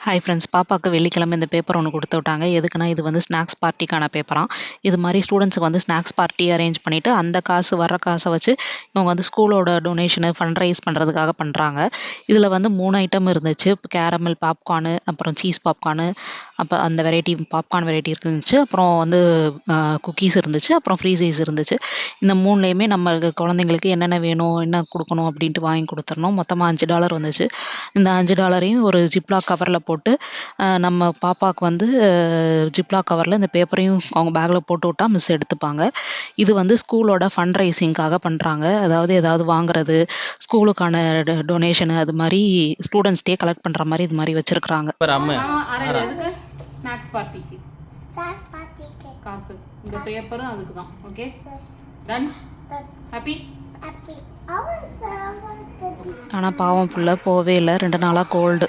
Hi friends, பாப்பாவுக்கு வெள்ளிக்கிழமை இந்த பேப்பர் ஒன்று கொடுத்து விட்டாங்க. எதுக்குன்னா, இது வந்து ஸ்நாக்ஸ் பார்ட்டிக்கான பேப்பராம். இது மாதிரி ஸ்டூடெண்ட்ஸுக்கு வந்து ஸ்நாக்ஸ் பார்ட்டி அரேஞ்ச் பண்ணிவிட்டு அந்த வர்ற காசை வச்சு இவங்க வந்து ஸ்கூலோட டொனேஷனு ஃபண்ட் ரைஸ் பண்ணுறதுக்காக பண்ணுறாங்க. இதில் வந்து 3 ஐட்டம் இருந்துச்சு. கேரமல் பாப்கார்னு, அப்புறம் சீஸ் பாப்கார்னு, அப்போ அந்த வெரைட்டி பாப்கார்ன் வெரைட்டி இருந்துச்சு. அப்புறம் வந்து குக்கீஸ் இருந்துச்சு. அப்புறம் ஃப்ரீசைஸ் இருந்துச்சு. இந்த 3லேயுமே நம்ம குழந்தைங்களுக்கு என்னென்ன வேணும், என்ன கொடுக்கணும் அப்படின்ட்டு வாங்கி கொடுத்துடணும். மொத்தமாக $5 வந்துச்சு. இந்த $5 ஒரு ஜிப்லாக் கவரில் போட்டு நம்ம பாப்பாவுக்கு வந்து ஜிப்லாக் கவரில் இந்த பேப்பரையும் அவங்க பேக்கில் போட்டு விட்டா மிஸ் எடுத்துப்பாங்க. இது வந்து ஸ்கூலோட ஃபண்ட் ரைசிங்காக பண்ணுறாங்க. அதாவது ஏதாவது வாங்குறது, ஸ்கூலுக்கான டொனேஷனு, அது மாதிரி ஸ்டூடெண்ட்ஸ்டே கலெக்ட் பண்ணுற மாதிரி இது மாதிரி வச்சுருக்குறாங்க. ஸ்நாக்ஸ் பார்ட்டிக்கு காசு இந்த பேப்பரும் அதுக்கு தான். Okay, done, happy. ஆனால் பாவம் புள்ள போவே இல்லை. 2 நாளாக கோல்டு.